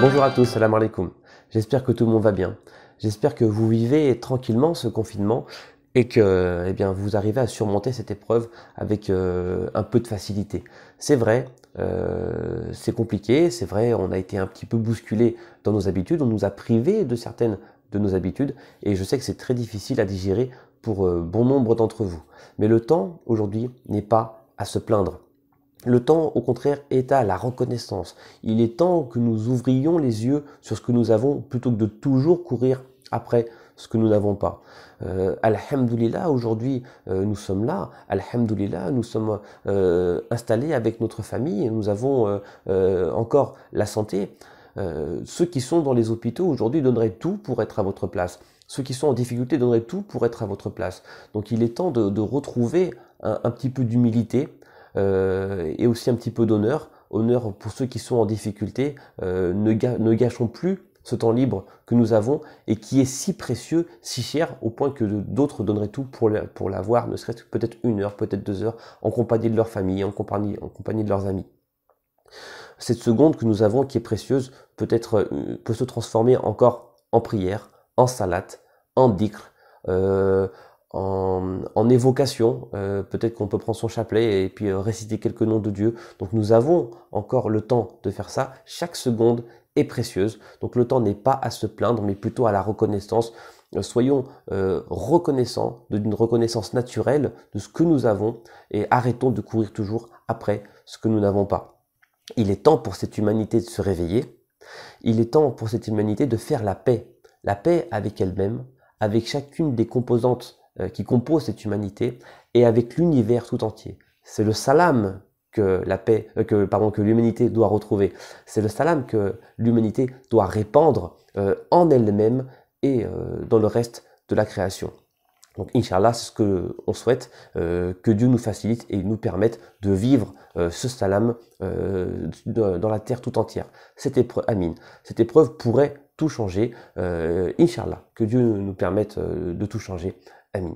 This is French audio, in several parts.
Bonjour à tous, salam alaikum. J'espère que tout le monde va bien. J'espère que vous vivez tranquillement ce confinement et que vous arrivez à surmonter cette épreuve avec un peu de facilité. C'est vrai, c'est compliqué, c'est vrai, on a été un petit peu bousculé dans nos habitudes, on nous a privés de certaines de nos habitudes et je sais que c'est très difficile à digérer pour bon nombre d'entre vous. Mais le temps aujourd'hui n'est pas à se plaindre. Le temps, au contraire, est à la reconnaissance. Il est temps que nous ouvrions les yeux sur ce que nous avons plutôt que de toujours courir après ce que nous n'avons pas. Alhamdulillah, aujourd'hui, nous sommes là. Alhamdulillah, nous sommes installés avec notre famille. Nous avons encore la santé. Ceux qui sont dans les hôpitaux aujourd'hui donneraient tout pour être à votre place. Ceux qui sont en difficulté donneraient tout pour être à votre place. Donc il est temps de retrouver un petit peu d'humilité, et aussi un petit peu d'honneur. Honneur pour ceux qui sont en difficulté. Ne gâchons plus ce temps libre que nous avons et qui est si précieux, si cher, au point que d'autres donneraient tout pour l'avoir, ne serait-ce que peut-être 1 heure, peut-être 2 heures, en compagnie de leur famille, en compagnie de leurs amis. Cette seconde que nous avons, qui est précieuse, peut se transformer encore en prière, en salat, en dhikr, en évocation. Peut-être qu'on peut prendre son chapelet et puis réciter quelques noms de Dieu. Donc nous avons encore le temps de faire ça. Chaque seconde est précieuse. Donc le temps n'est pas à se plaindre, mais plutôt à la reconnaissance. Soyons reconnaissants d'une reconnaissance naturelle de ce que nous avons et arrêtons de courir toujours après ce que nous n'avons pas. Il est temps pour cette humanité de se réveiller. Il est temps pour cette humanité de faire la paix avec elle-même, avec chacune des composantes qui composent cette humanité et avec l'univers tout entier. C'est le salam que que l'humanité doit retrouver. C'est le salam que l'humanité doit répandre en elle-même et dans le reste de la création. Donc, Inch'Allah, c'est ce qu'on souhaite, que Dieu nous facilite et nous permette de vivre ce salam dans la terre tout entière. Amin. Cette épreuve pourrait tout changer, Inch'Allah, que Dieu nous permette de tout changer. Amin.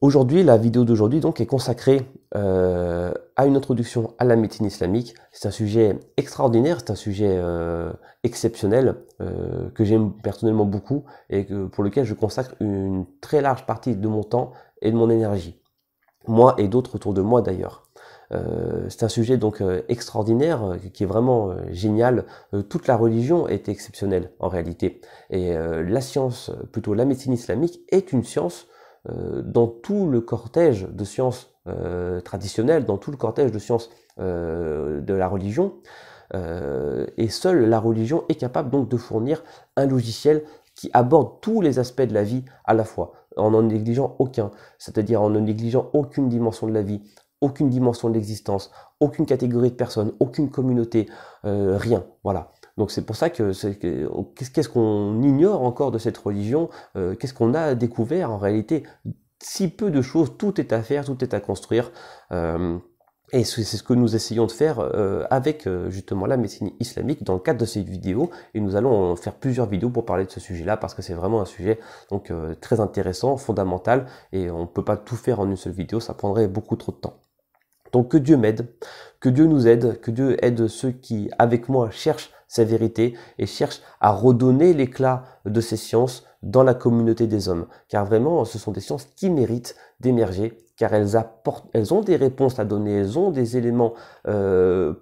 Aujourd'hui, la vidéo d'aujourd'hui donc est consacrée à une introduction à la médecine islamique. C'est un sujet extraordinaire, c'est un sujet exceptionnel que j'aime personnellement beaucoup et pour lequel je consacre une très large partie de mon temps et de mon énergie. Moi et d'autres autour de moi d'ailleurs. C'est un sujet donc extraordinaire, qui est vraiment génial. Toute la religion est exceptionnelle en réalité. Et la science, plutôt la médecine islamique, est une science dans tout le cortège de sciences traditionnelles, dans tout le cortège de sciences de la religion. Et seule la religion est capable donc de fournir un logiciel qui aborde tous les aspects de la vie à la fois, en n'en négligeant aucun, c'est-à-dire en ne négligeant aucune dimension de la vie, aucune dimension de l'existence, aucune catégorie de personnes, aucune communauté, rien, voilà. Donc c'est pour ça qu'est-ce qu'on ignore encore de cette religion, qu'est-ce qu'on a découvert en réalité, si peu de choses, tout est à faire, tout est à construire, et c'est ce que nous essayons de faire avec justement la médecine islamique dans le cadre de cette vidéo, et nous allons faire plusieurs vidéos pour parler de ce sujet-là, parce que c'est vraiment un sujet donc très intéressant, fondamental, et on ne peut pas tout faire en une seule vidéo, ça prendrait beaucoup trop de temps. Donc que Dieu m'aide, que Dieu nous aide, que Dieu aide ceux qui, avec moi, cherchent ces vérités et cherchent à redonner l'éclat de ces sciences dans la communauté des hommes. Car vraiment, ce sont des sciences qui méritent d'émerger, car elles ont des réponses à donner, elles ont des éléments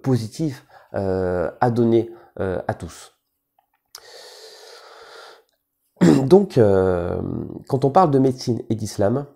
positifs à donner à tous. Donc, quand on parle de médecine et d'islam,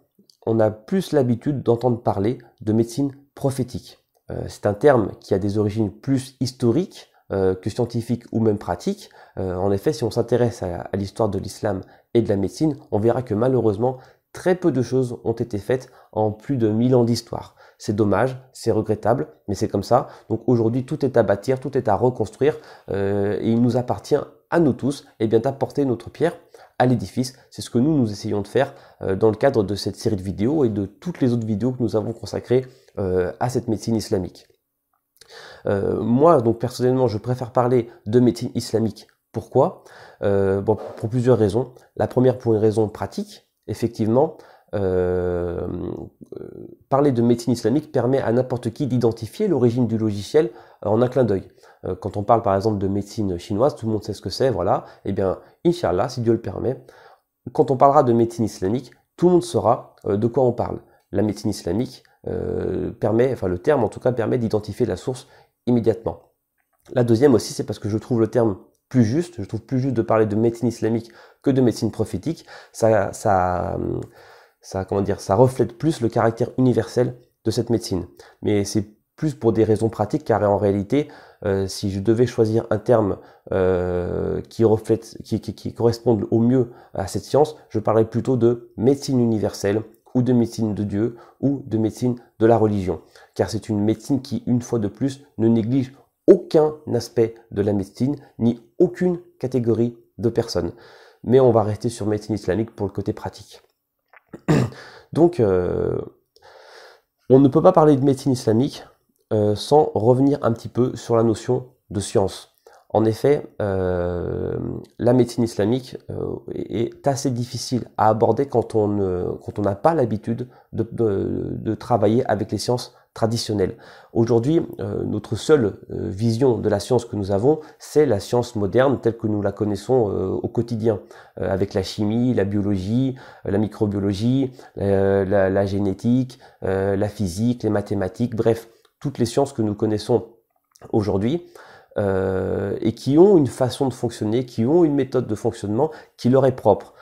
on a plus l'habitude d'entendre parler de médecine prophétique. C'est un terme qui a des origines plus historiques que scientifiques ou même pratiques. En effet, si on s'intéresse à l'histoire de l'islam et de la médecine, on verra que malheureusement, très peu de choses ont été faites en plus de 1000 ans d'histoire. C'est dommage, c'est regrettable, mais c'est comme ça. Donc aujourd'hui, tout est à bâtir, tout est à reconstruire, et il nous appartient à nous tous d'apporter notre pierre à l'édifice. C'est ce que nous essayons de faire dans le cadre de cette série de vidéos et de toutes les autres vidéos que nous avons consacrées à cette médecine islamique. Moi, donc personnellement, je préfère parler de médecine islamique. Pourquoi ? Pour plusieurs raisons. La première, pour une raison pratique. Effectivement, parler de médecine islamique permet à n'importe qui d'identifier l'origine du logiciel en un clin d'œil. Quand on parle par exemple de médecine chinoise, tout le monde sait ce que c'est, voilà. Eh bien, Inch'Allah, si Dieu le permet, quand on parlera de médecine islamique, tout le monde saura de quoi on parle. La médecine islamique le terme en tout cas permet d'identifier la source immédiatement. La deuxième aussi, c'est parce que je trouve le terme plus juste. Je trouve plus juste de parler de médecine islamique que de médecine prophétique. Ça reflète plus le caractère universel de cette médecine. Mais c'est plus pour des raisons pratiques, car en réalité, si je devais choisir un terme qui corresponde au mieux à cette science, je parlerais plutôt de médecine universelle, ou de médecine de Dieu, ou de médecine de la religion. Car c'est une médecine qui, une fois de plus, ne néglige aucun aspect de la médecine, ni aucune catégorie de personnes. Mais on va rester sur médecine islamique pour le côté pratique. Donc, on ne peut pas parler de médecine islamique sans revenir un petit peu sur la notion de science. En effet, la médecine islamique est assez difficile à aborder quand on n'a pas l'habitude de travailler avec les sciences traditionnelles. Aujourd'hui, notre seule vision de la science que nous avons, c'est la science moderne telle que nous la connaissons au quotidien, avec la chimie, la biologie, la microbiologie, la génétique, la physique, les mathématiques, bref, toutes les sciences que nous connaissons aujourd'hui. Et qui ont une façon de fonctionner, qui ont une méthode de fonctionnement qui leur est propre.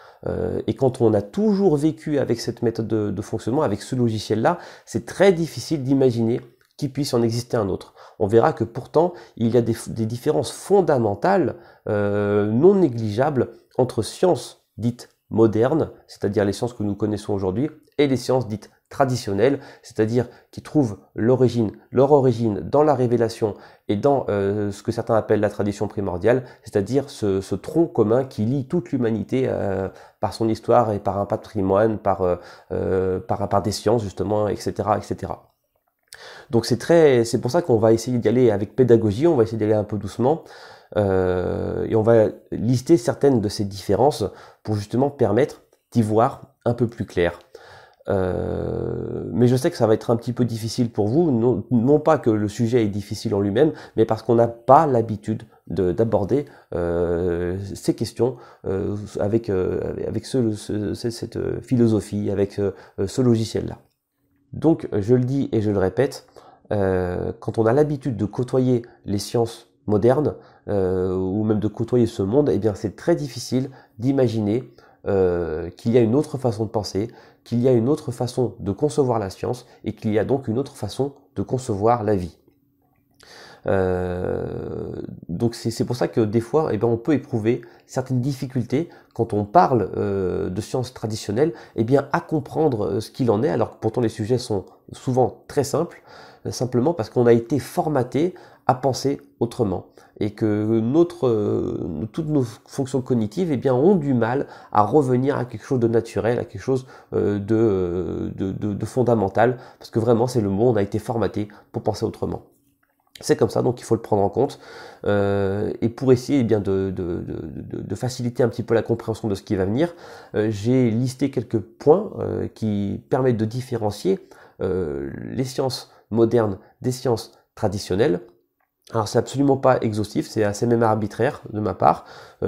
Et quand on a toujours vécu avec cette méthode de fonctionnement, avec ce logiciel-là, c'est très difficile d'imaginer qu'il puisse en exister un autre. On verra que pourtant, il y a des différences fondamentales, non négligeables, entre sciences dites modernes, c'est-à-dire les sciences que nous connaissons aujourd'hui, et les sciences dites traditionnelles, c'est-à-dire qui trouvent leur origine dans la révélation et dans ce que certains appellent la tradition primordiale, c'est-à-dire ce tronc commun qui lie toute l'humanité par son histoire et par un patrimoine, par des sciences justement, etc., etc. Donc c'est pour ça qu'on va essayer d'y aller avec pédagogie, on va essayer d'y aller un peu doucement, et on va lister certaines de ces différences pour justement permettre d'y voir un peu plus clair. Mais je sais que ça va être un petit peu difficile pour vous, non pas que le sujet est difficile en lui-même, mais parce qu'on n'a pas l'habitude d'aborder ces questions avec cette philosophie, avec ce logiciel-là. Donc, je le dis et je le répète, quand on a l'habitude de côtoyer les sciences modernes, ou même de côtoyer ce monde, eh bien c'est très difficile d'imaginer qu'il y a une autre façon de penser, qu'il y a une autre façon de concevoir la science et qu'il y a donc une autre façon de concevoir la vie. Donc c'est pour ça que des fois, eh bien, on peut éprouver certaines difficultés quand on parle de sciences traditionnelles, eh bien, à comprendre ce qu'il en est, alors que pourtant les sujets sont souvent très simples, simplement parce qu'on a été formaté à penser autrement et que toutes nos fonctions cognitives eh bien, ont du mal à revenir à quelque chose de naturel, à quelque chose de fondamental, parce que vraiment c'est le mot, on a été formaté pour penser autrement. C'est comme ça, donc il faut le prendre en compte. Et pour essayer eh bien, de faciliter un petit peu la compréhension de ce qui va venir, j'ai listé quelques points qui permettent de différencier les sciences modernes des sciences traditionnelles. Alors c'est absolument pas exhaustif, c'est assez même arbitraire de ma part,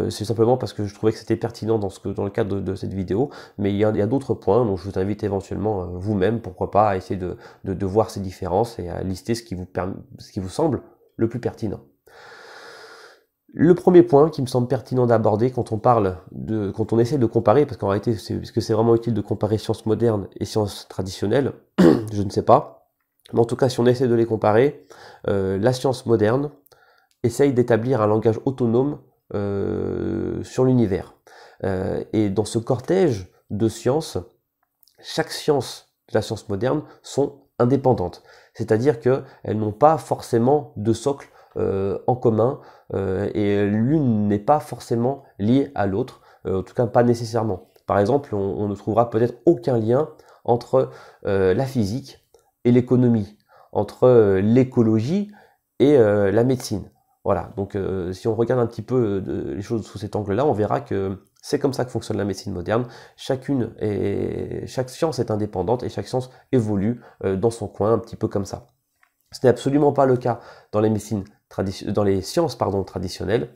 c'est simplement parce que je trouvais que c'était pertinent dans le cadre de cette vidéo, mais il y a d'autres points, donc je vous invite éventuellement vous-même, pourquoi pas, à essayer de voir ces différences et à lister ce qui vous semble le plus pertinent. Le premier point qui me semble pertinent d'aborder quand on essaie de comparer, parce qu'en réalité, est-ce que c'est vraiment utile de comparer sciences modernes et sciences traditionnelles? Je ne sais pas. Mais en tout cas, si on essaie de les comparer, la science moderne essaye d'établir un langage autonome sur l'univers. Et dans ce cortège de sciences, chaque science de la science moderne sont indépendantes. C'est-à-dire qu'elles n'ont pas forcément de socle en commun et l'une n'est pas forcément liée à l'autre, en tout cas pas nécessairement. Par exemple, on ne trouvera peut-être aucun lien entre la physique et l'économie, entre l'écologie et la médecine. Voilà, donc si on regarde un petit peu les choses sous cet angle-là, on verra que c'est comme ça que fonctionne la médecine moderne. Chaque science est indépendante et chaque science évolue dans son coin, un petit peu comme ça. Ce n'est absolument pas le cas dans les dans les sciences traditionnelles.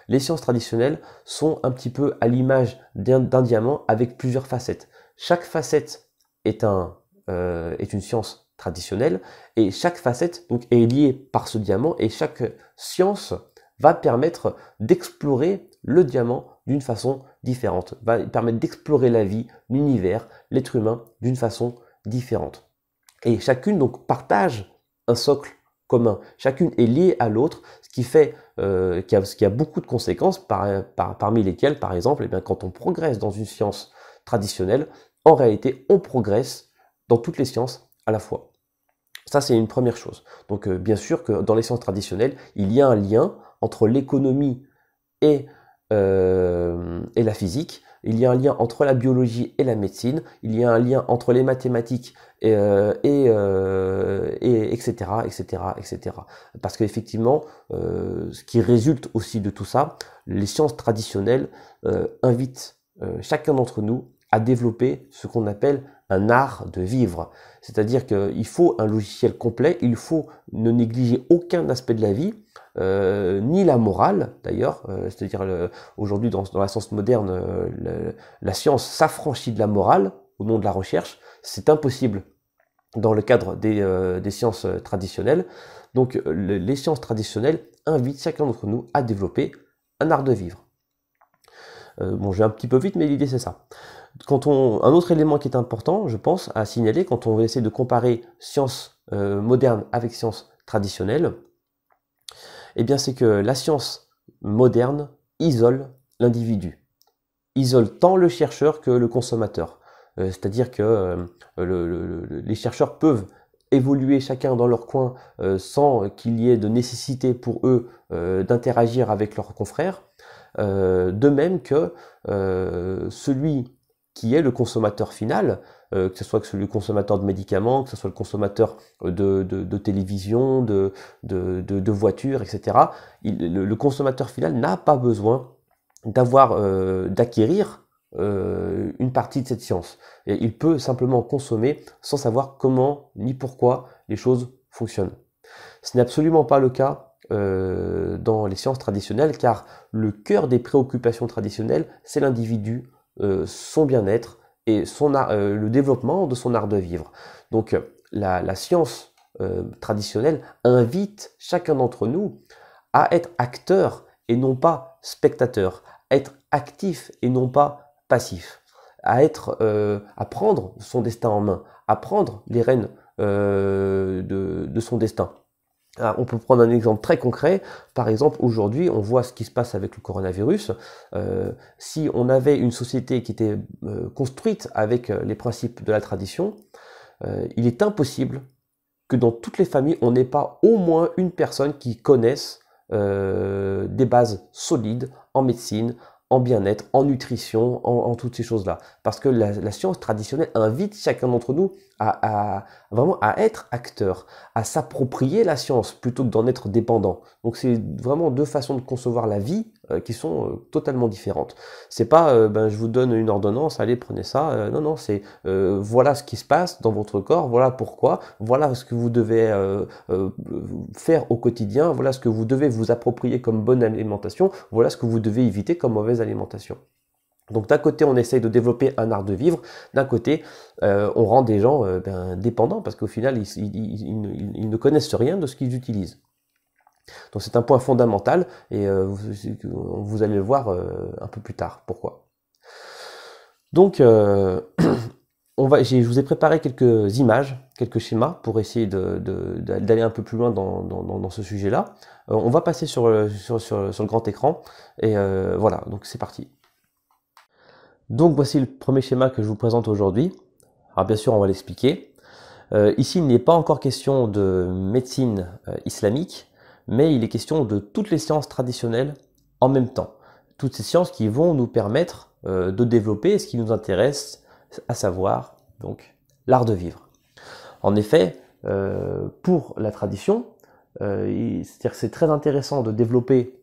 Les sciences traditionnelles sont un petit peu à l'image d'un diamant avec plusieurs facettes. Chaque facette est une science traditionnelle et chaque facette donc, est liée par ce diamant et chaque science va permettre d'explorer le diamant d'une façon différente, va permettre d'explorer la vie, l'univers, l'être humain d'une façon différente. Et chacune donc partage un socle commun. Chacune est liée à l'autre, ce qui fait qu'il y a beaucoup de conséquences, parmi lesquelles, par exemple, eh bien, quand on progresse dans une science traditionnelle, en réalité, on progresse dans toutes les sciences à la fois. Ça, c'est une première chose. Donc, bien sûr que dans les sciences traditionnelles, il y a un lien entre l'économie et la physique. Il y a un lien entre la biologie et la médecine. Il y a un lien entre les mathématiques etc., etc. Parce qu'effectivement, ce qui résulte aussi de tout ça, les sciences traditionnelles invitent chacun d'entre nous à développer ce qu'on appelle un art de vivre. C'est-à-dire qu'il faut un logiciel complet, il faut ne négliger aucun aspect de la vie, ni la morale d'ailleurs, c'est-à-dire aujourd'hui dans la science moderne, la science s'affranchit de la morale au nom de la recherche, c'est impossible dans le cadre des sciences traditionnelles. Donc les sciences traditionnelles invitent chacun d'entre nous à développer un art de vivre. Bon, je vais un petit peu vite, mais l'idée c'est ça. Un autre élément qui est important, je pense, à signaler quand on essaie de comparer sciences modernes avec sciences traditionnelles, eh bien c'est que la science moderne isole l'individu, isole tant le chercheur que le consommateur. C'est-à-dire que les chercheurs peuvent évoluer chacun dans leur coin sans qu'il y ait de nécessité pour eux d'interagir avec leurs confrères. De même que celui qui est le consommateur final, que ce soit le consommateur de médicaments, que ce soit le consommateur de télévision, de voitures, etc. Le consommateur final n'a pas besoin d'acquérir une partie de cette science. Et il peut simplement consommer sans savoir comment ni pourquoi les choses fonctionnent. Ce n'est absolument pas le cas dans les sciences traditionnelles, car le cœur des préoccupations traditionnelles, c'est l'individu, son bien-être et le développement de son art de vivre. Donc la science traditionnelle invite chacun d'entre nous à être acteur et non pas spectateur, à être actif et non pas passif, à prendre son destin en main, à prendre les rênes de son destin. Alors, on peut prendre un exemple très concret. Par exemple, aujourd'hui, on voit ce qui se passe avec le coronavirus. Si on avait une société qui était construite avec les principes de la tradition, il est impossible que dans toutes les familles, on n'ait pas au moins une personne qui connaisse des bases solides en médecine, en bien-être, en nutrition, en toutes ces choses-là. Parce que la science traditionnelle invite chacun d'entre nous vraiment à être acteur, à s'approprier la science plutôt que d'en être dépendant. Donc c'est vraiment deux façons de concevoir la vie qui sont totalement différentes. C'est pas je vous donne une ordonnance, allez prenez ça. Non, non, c'est voilà ce qui se passe dans votre corps, voilà pourquoi, voilà ce que vous devez faire au quotidien, voilà ce que vous devez vous approprier comme bonne alimentation, voilà ce que vous devez éviter comme mauvaise alimentation. Donc d'un côté on essaye de développer un art de vivre, d'un côté on rend des gens dépendants parce qu'au final ils ne connaissent rien de ce qu'ils utilisent. Donc c'est un point fondamental et vous allez le voir un peu plus tard. Pourquoi ? Donc je vous ai préparé quelques images, quelques schémas pour essayer d'aller un peu plus loin dans ce sujet-là. On va passer sur le grand écran et voilà, donc c'est parti. Donc voici le premier schéma que je vous présente aujourd'hui. Alors bien sûr on va l'expliquer. Ici il n'est pas encore question de médecine islamique, mais il est question de toutes les sciences traditionnelles en même temps. Toutes ces sciences qui vont nous permettre de développer ce qui nous intéresse, à savoir donc l'art de vivre. En effet, pour la tradition, c'est-à-dire que c'est très intéressant de développer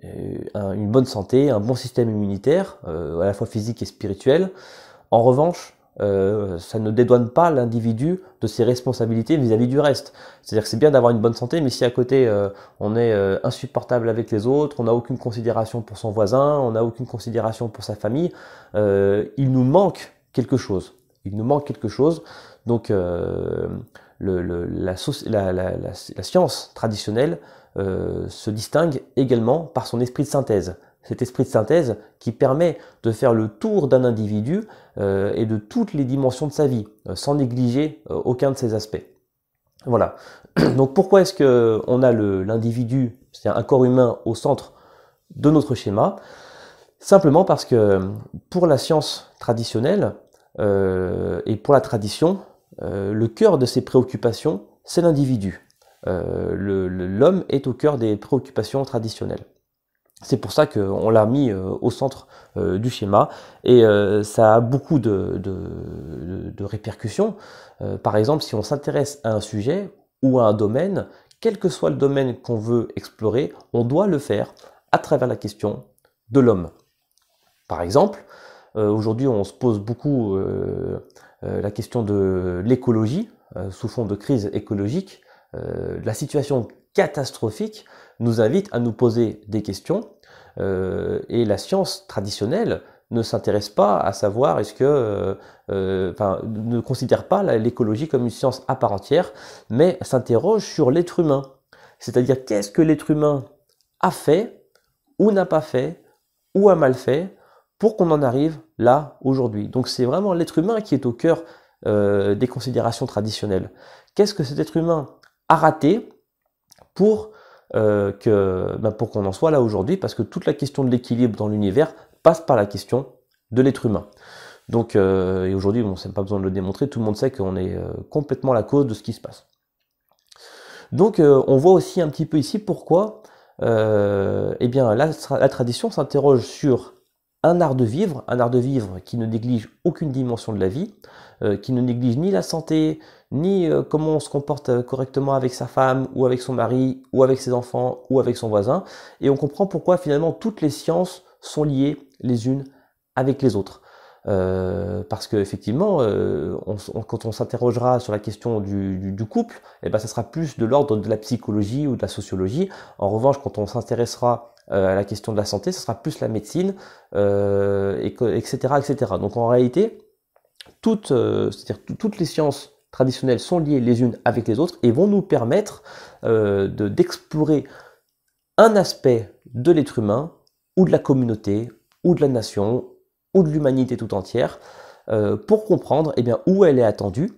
une bonne santé, un bon système immunitaire, à la fois physique et spirituel. En revanche, ça ne dédouane pas l'individu de ses responsabilités vis-à-vis du reste. C'est-à-dire que c'est bien d'avoir une bonne santé, mais si à côté on est insupportable avec les autres, on n'a aucune considération pour son voisin, on n'a aucune considération pour sa famille, il nous manque quelque chose. Il nous manque quelque chose. Donc la science traditionnelle se distingue également par son esprit de synthèse. Cet esprit de synthèse qui permet de faire le tour d'un individu et de toutes les dimensions de sa vie, sans négliger aucun de ces aspects. Voilà. Donc pourquoi est-ce qu'on a l'individu, c'est-à-dire un corps humain au centre de notre schéma? Simplement parce que pour la science traditionnelle et pour la tradition, le cœur de ses préoccupations, c'est l'individu. L'homme est au cœur des préoccupations traditionnelles. C'est pour ça qu'on l'a mis au centre du schéma et ça a beaucoup de répercussions. Par exemple, si on s'intéresse à un sujet ou à un domaine, quel que soit le domaine qu'on veut explorer, on doit le faire à travers la question de l'homme. Par exemple, aujourd'hui on se pose beaucoup la question de l'écologie, sous fond de crise écologique. La situation catastrophique nous invite à nous poser des questions et la science traditionnelle ne s'intéresse pas à savoir ne considère pas l'écologie comme une science à part entière, mais s'interroge sur l'être humain. C'est-à-dire qu'est-ce que l'être humain a fait ou n'a pas fait ou a mal fait pour qu'on en arrive là aujourd'hui. Donc c'est vraiment l'être humain qui est au cœur des considérations traditionnelles. Qu'est-ce que cet être humain a raté pour qu'on en soit là aujourd'hui, parce que toute la question de l'équilibre dans l'univers passe par la question de l'être humain. Donc, et aujourd'hui, bon, c'est pas besoin de le démontrer, tout le monde sait qu'on est complètement la cause de ce qui se passe. Donc, on voit aussi un petit peu ici pourquoi eh bien, la tradition s'interroge sur un art de vivre qui ne néglige aucune dimension de la vie, qui ne néglige ni la santé, ni comment on se comporte correctement avec sa femme, ou avec son mari, ou avec ses enfants, ou avec son voisin. Et on comprend pourquoi finalement toutes les sciences sont liées les unes avec les autres. Parce que effectivement, quand on s'interrogera sur la question du couple, eh ben, ça sera plus de l'ordre de la psychologie ou de la sociologie. En revanche, quand on s'intéressera à la question de la santé, ce sera plus la médecine, etc., etc. Donc en réalité, toutes les sciences traditionnelles sont liées les unes avec les autres et vont nous permettre d'explorer un aspect de l'être humain, ou de la communauté, ou de la nation, ou de l'humanité tout entière, pour comprendre eh bien, où elle est attendue,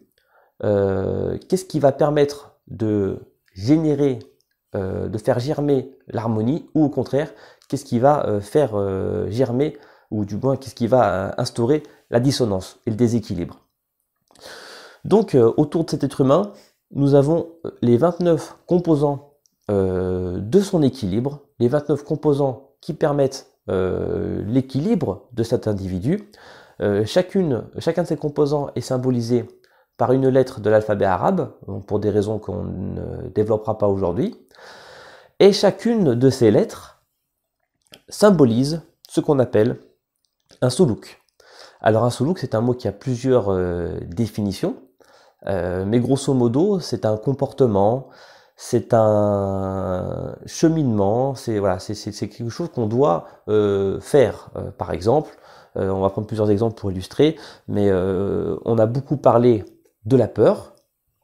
qu'est-ce qui va permettre de générer, de faire germer l'harmonie, ou au contraire, qu'est-ce qui va faire germer, ou du moins qu'est-ce qui va instaurer la dissonance et le déséquilibre. Donc autour de cet être humain, nous avons les 29 composants de son équilibre, les 29 composants qui permettent l'équilibre de cet individu. Chacun de ces composants est symbolisé par une lettre de l'alphabet arabe, pour des raisons qu'on ne développera pas aujourd'hui. Et chacune de ces lettres symbolise ce qu'on appelle un soulouk. Alors un soulouk, c'est un mot qui a plusieurs définitions, mais grosso modo, c'est un comportement, c'est un cheminement, c'est quelque chose qu'on doit faire. Par exemple, on va prendre plusieurs exemples pour illustrer, mais on a beaucoup parlé de la peur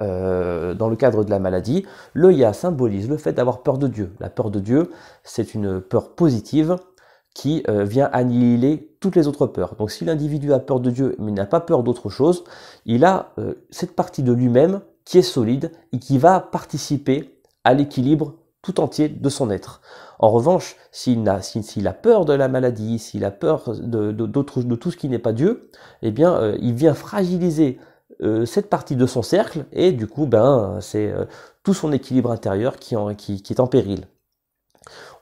dans le cadre de la maladie. Le ya symbolise le fait d'avoir peur de Dieu. La peur de Dieu, c'est une peur positive qui vient annihiler toutes les autres peurs. Donc si l'individu a peur de Dieu mais n'a pas peur d'autre chose, il a cette partie de lui-même qui est solide et qui va participer à l'équilibre tout entier de son être. En revanche, s'il a peur de la maladie, s'il a peur de tout ce qui n'est pas Dieu, eh bien il vient fragiliser cette partie de son cercle et du coup c'est tout son équilibre intérieur qui est en péril.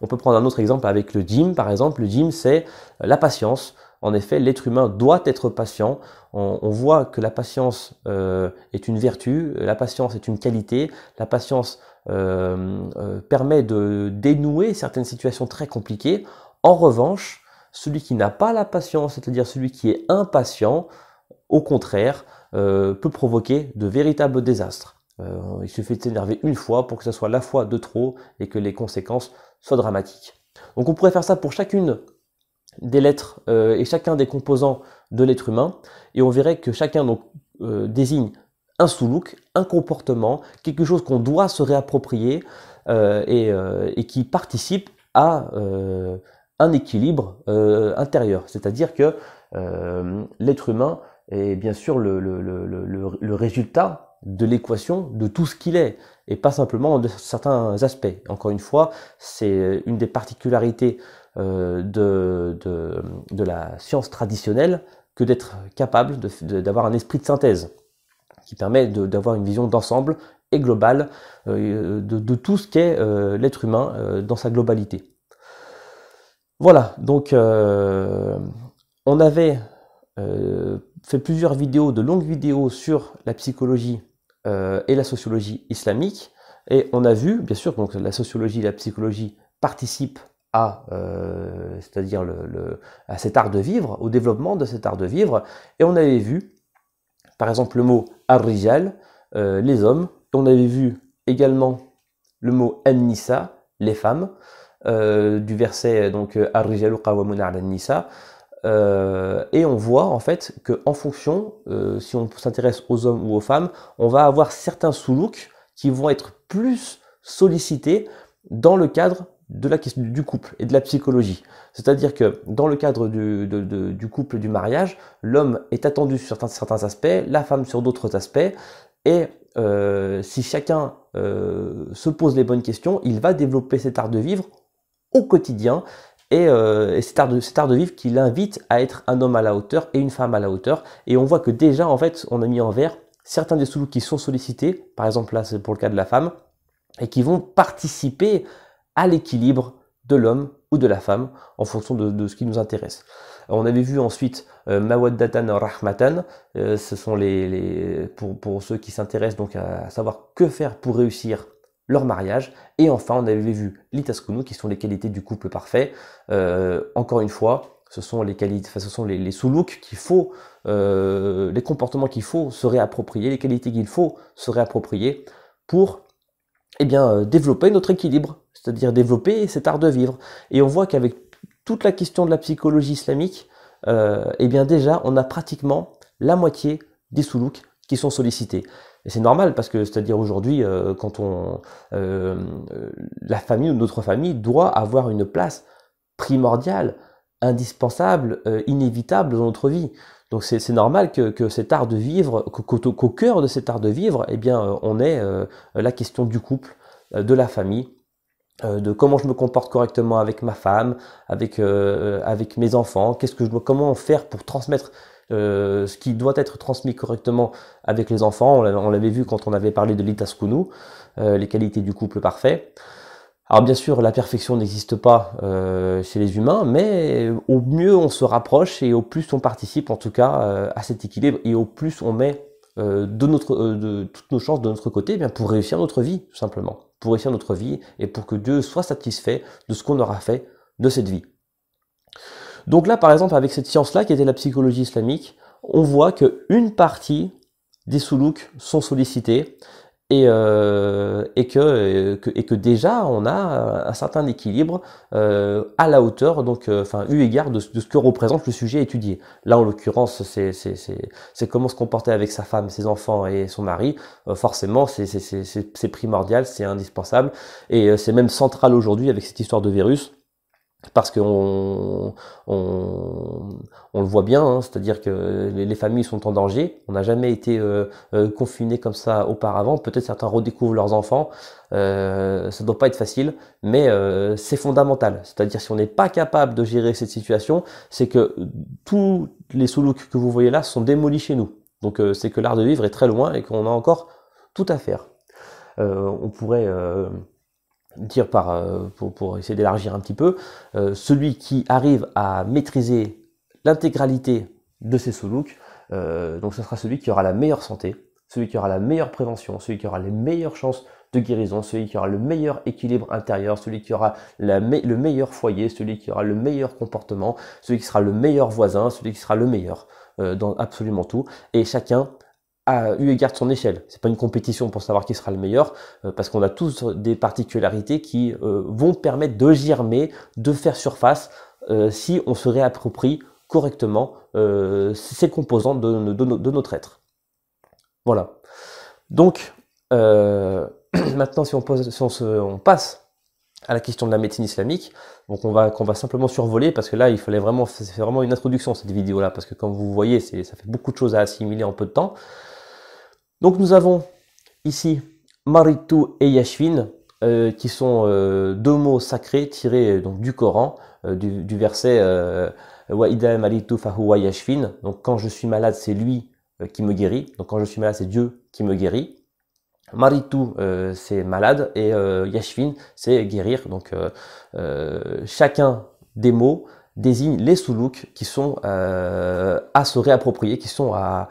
On peut prendre un autre exemple avec le gym, par exemple. Le gym, c'est la patience. En effet, l'être humain doit être patient. On voit que la patience est une vertu, la patience est une qualité, la patience permet de dénouer certaines situations très compliquées. En revanche, celui qui n'a pas la patience, c'est-à-dire celui qui est impatient, au contraire, peut provoquer de véritables désastres. Il suffit de s'énerver une fois pour que ce soit la fois de trop et que les conséquences soient dramatiques. Donc on pourrait faire ça pour chacune des lettres et chacun des composants de l'être humain, et on verrait que chacun donc, désigne un sous-look, un comportement, quelque chose qu'on doit se réapproprier et qui participe à un équilibre intérieur. C'est-à-dire que l'être humain est bien sûr le résultat de l'équation de tout ce qu'il est, et pas simplement de certains aspects. Encore une fois, c'est une des particularités de la science traditionnelle que d'être capable d'avoir un esprit de synthèse qui permet d'avoir une vision d'ensemble et globale de tout ce qu'est l'être humain dans sa globalité. Voilà, donc on avait fait plusieurs vidéos, de longues vidéos sur la psychologie et la sociologie islamique, et on a vu, bien sûr, donc la sociologie et la psychologie participent c'est-à-dire à cet art de vivre, au développement de cet art de vivre, et on avait vu, par exemple, le mot ar-rijal, les hommes, et on avait vu également le mot an-nisa, les femmes, du verset donc ar-rijalu qawwamuna 'ala an-nisa, et on voit en fait que en fonction, si on s'intéresse aux hommes ou aux femmes, on va avoir certains sous-looks qui vont être plus sollicités dans le cadre de la question du couple et de la psychologie. C'est-à-dire que dans le cadre du couple et du mariage, l'homme est attendu sur certains aspects, la femme sur d'autres aspects, et si chacun se pose les bonnes questions, il va développer cet art de vivre au quotidien, et cet art de vivre qui l'invite à être un homme à la hauteur et une femme à la hauteur. Et on voit que déjà, en fait, on a mis en vert certains des sous-looks qui sont sollicités, par exemple là c'est pour le cas de la femme, et qui vont participer à l'équilibre de l'homme ou de la femme en fonction de ce qui nous intéresse. On avait vu ensuite Mawaddatan Rahmatan, ce sont pour ceux qui s'intéressent donc à savoir que faire pour réussir leur mariage. Et enfin, on avait vu l'itaskunu, qui sont les qualités du couple parfait. Encore une fois, ce sont les qualités, ce sont les sous-looks qu'il faut, les comportements qu'il faut se réapproprier, les qualités qu'il faut se réapproprier pour développer notre équilibre, c'est-à-dire développer cet art de vivre. Et on voit qu'avec toute la question de la psychologie islamique, déjà, on a pratiquement la moitié des sous-looks qui sont sollicités. Et c'est normal parce que, c'est-à-dire aujourd'hui, quand la famille ou notre famille doit avoir une place primordiale, indispensable, inévitable dans notre vie. Donc c'est normal que cet art de vivre, qu'au cœur de cet art de vivre, on ait la question du couple, de la famille, de comment je me comporte correctement avec ma femme, avec mes enfants, comment faire pour transmettre ce qui doit être transmis correctement avec les enfants. On l'avait vu quand on avait parlé de l'itaskunu, les qualités du couple parfait. Alors bien sûr, la perfection n'existe pas chez les humains, mais au mieux on se rapproche et au plus on participe en tout cas à cet équilibre, et au plus on met de toutes nos chances de notre côté pour réussir notre vie, tout simplement. Pour réussir notre vie et pour que Dieu soit satisfait de ce qu'on aura fait de cette vie. Donc là, par exemple, avec cette science-là, qui était la psychologie islamique, on voit qu'une partie des sous-looks sont sollicités, et que déjà on a un certain équilibre à la hauteur, donc eu égard de ce que représente le sujet étudié. Là en l'occurrence c'est comment se comporter avec sa femme, ses enfants et son mari. Forcément c'est primordial, c'est indispensable, et c'est même central aujourd'hui avec cette histoire de virus. Parce qu'on le voit bien, hein, c'est-à-dire que les familles sont en danger. On n'a jamais été confinés comme ça auparavant. Peut-être certains redécouvrent leurs enfants. Ça ne doit pas être facile, mais c'est fondamental. C'est-à-dire si on n'est pas capable de gérer cette situation, c'est que tous les sous-looks que vous voyez là sont démolis chez nous. Donc c'est que l'art de vivre est très loin et qu'on a encore tout à faire. On pourrait dire pour essayer d'élargir un petit peu, celui qui arrive à maîtriser l'intégralité de ses sous-looks, donc ce sera celui qui aura la meilleure santé, celui qui aura la meilleure prévention, celui qui aura les meilleures chances de guérison, celui qui aura le meilleur équilibre intérieur, celui qui aura le meilleur foyer, celui qui aura le meilleur comportement, celui qui sera le meilleur voisin, celui qui sera le meilleur dans absolument tout. Et chacun a eu égard de son échelle. C'est pas une compétition pour savoir qui sera le meilleur, parce qu'on a tous des particularités qui vont permettre de germer, de faire surface, si on se réapproprie correctement ces composantes de notre être. Voilà. Donc, maintenant, si on passe à la question de la médecine islamique, donc qu'on va simplement survoler, parce que là, c'est vraiment une introduction, cette vidéo-là, parce que comme vous voyez, ça fait beaucoup de choses à assimiler en peu de temps. Donc, nous avons ici Maritu et Yashvin, qui sont deux mots sacrés tirés donc du Coran, du verset Wa ida maritu fahuwa yashfin. Donc, quand je suis malade, c'est lui qui me guérit. Donc, quand je suis malade, c'est Dieu qui me guérit. Maritu, c'est malade, et Yashvin, c'est guérir. Donc, chacun des mots désigne les soulouks qui sont à se réapproprier, qui sont à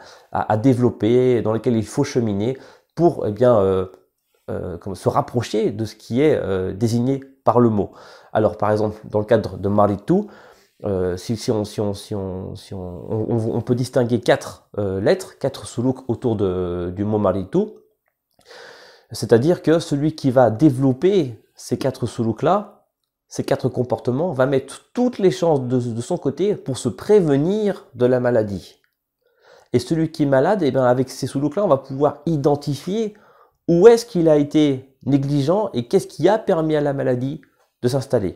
développer, dans lesquels il faut cheminer pour se rapprocher de ce qui est désigné par le mot. Alors, par exemple, dans le cadre de Maritu, on peut distinguer quatre lettres, quatre soulouks autour du mot Maritu. C'est-à-dire que celui qui va développer ces quatre soulouks-là, ces quatre comportements, va mettre toutes les chances de son côté pour se prévenir de la maladie. Et celui qui est malade, avec ces soulouks-là, on va pouvoir identifier où est-ce qu'il a été négligent et qu'est-ce qui a permis à la maladie de s'installer.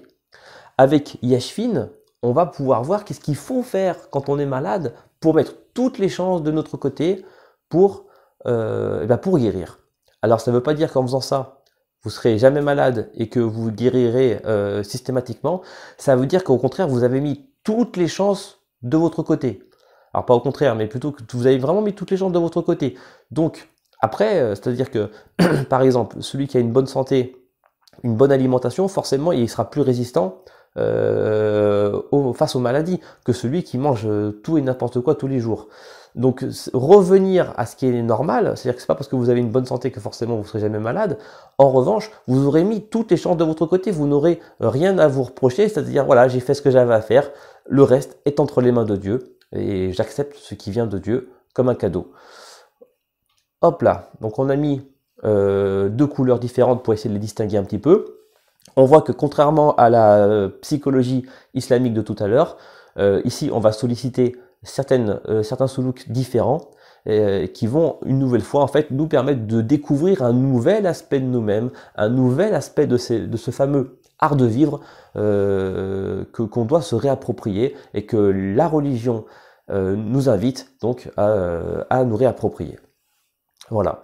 Avec Yashvin, on va pouvoir voir qu'est-ce qu'il faut faire quand on est malade pour mettre toutes les chances de notre côté pour guérir. Alors ça ne veut pas dire qu'en faisant ça, vous ne serez jamais malade et que vous guérirez systématiquement. Ça veut dire qu'au contraire, vous avez mis toutes les chances de votre côté. Alors pas au contraire, mais plutôt que vous avez vraiment mis toutes les chances de votre côté. Donc après, c'est-à-dire que, par exemple, celui qui a une bonne santé, une bonne alimentation, forcément, il sera plus résistant face aux maladies que celui qui mange tout et n'importe quoi tous les jours. Donc revenir à ce qui est normal, c'est-à-dire que c'est pas parce que vous avez une bonne santé que forcément vous serez jamais malade. En revanche, vous aurez mis toutes les chances de votre côté, vous n'aurez rien à vous reprocher, c'est-à-dire voilà, j'ai fait ce que j'avais à faire, le reste est entre les mains de Dieu et j'accepte ce qui vient de Dieu comme un cadeau. Hop là, donc on a mis deux couleurs différentes pour essayer de les distinguer un petit peu. On voit que contrairement à la psychologie islamique de tout à l'heure, ici on va solliciter certains soulouks différents qui vont une nouvelle fois en fait nous permettre de découvrir un nouvel aspect de nous-mêmes, un nouvel aspect de ce fameux art de vivre qu'on doit se réapproprier et que la religion nous invite donc à nous réapproprier. Voilà.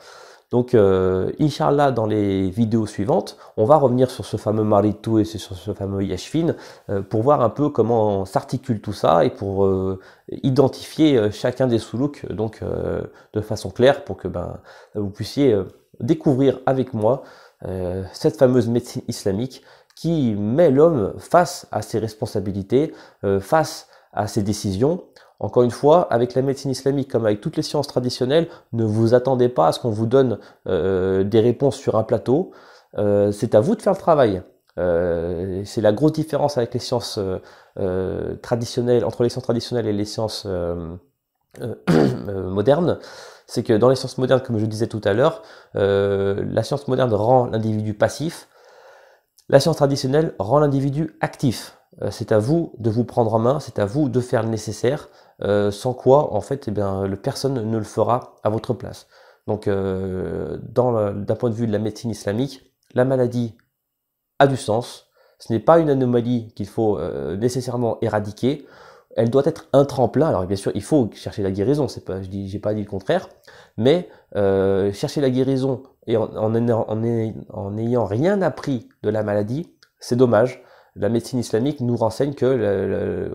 Donc, Inch'Allah, dans les vidéos suivantes, on va revenir sur ce fameux Maritu et sur ce fameux Yashvin pour voir un peu comment s'articule tout ça et pour identifier chacun des soulouks donc de façon claire pour que vous puissiez découvrir avec moi cette fameuse médecine islamique qui met l'homme face à ses responsabilités, face à ses décisions. Encore une fois, avec la médecine islamique, comme avec toutes les sciences traditionnelles, ne vous attendez pas à ce qu'on vous donne des réponses sur un plateau. C'est à vous de faire le travail. C'est la grosse différence avec les sciences traditionnelles, entre les sciences traditionnelles et les sciences modernes. C'est que dans les sciences modernes, comme je disais tout à l'heure, la science moderne rend l'individu passif. La science traditionnelle rend l'individu actif. C'est à vous de vous prendre en main, c'est à vous de faire le nécessaire, sans quoi, en fait, personne ne le fera à votre place. Donc, d'un point de vue de la médecine islamique, la maladie a du sens. Ce n'est pas une anomalie qu'il faut nécessairement éradiquer. Elle doit être un tremplin. Alors, bien sûr, il faut chercher la guérison. J'ai pas dit le contraire, mais chercher la guérison et en n'ayant rien appris de la maladie, c'est dommage. La médecine islamique nous renseigne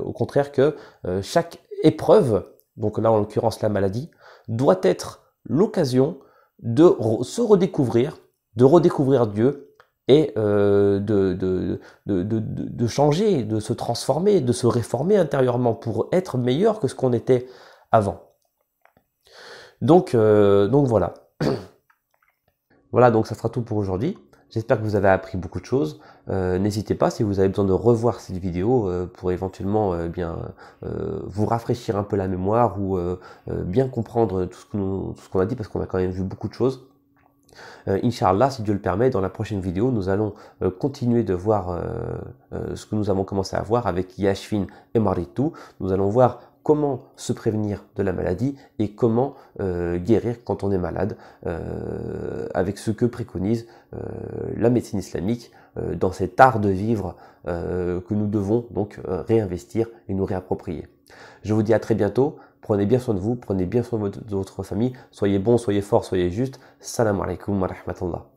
au contraire que chaque épreuve, donc là en l'occurrence la maladie, doit être l'occasion de se redécouvrir, de redécouvrir Dieu et de changer, de se transformer, de se réformer intérieurement pour être meilleur que ce qu'on était avant. Donc voilà. Voilà, donc ça sera tout pour aujourd'hui. J'espère que vous avez appris beaucoup de choses. N'hésitez pas, si vous avez besoin de revoir cette vidéo pour éventuellement vous rafraîchir un peu la mémoire ou bien comprendre tout ce qu'on a dit, parce qu'on a quand même vu beaucoup de choses. Inch'Allah, si Dieu le permet, dans la prochaine vidéo, nous allons continuer de voir ce que nous avons commencé à voir avec Yashfin et Maritou. Nous allons voir comment se prévenir de la maladie et comment guérir quand on est malade, avec ce que préconise la médecine islamique dans cet art de vivre que nous devons donc réinvestir et nous réapproprier. Je vous dis à très bientôt. Prenez bien soin de vous, prenez bien soin de votre famille. Soyez bons, soyez forts, soyez justes. Salam alaikum wa rahmatullah.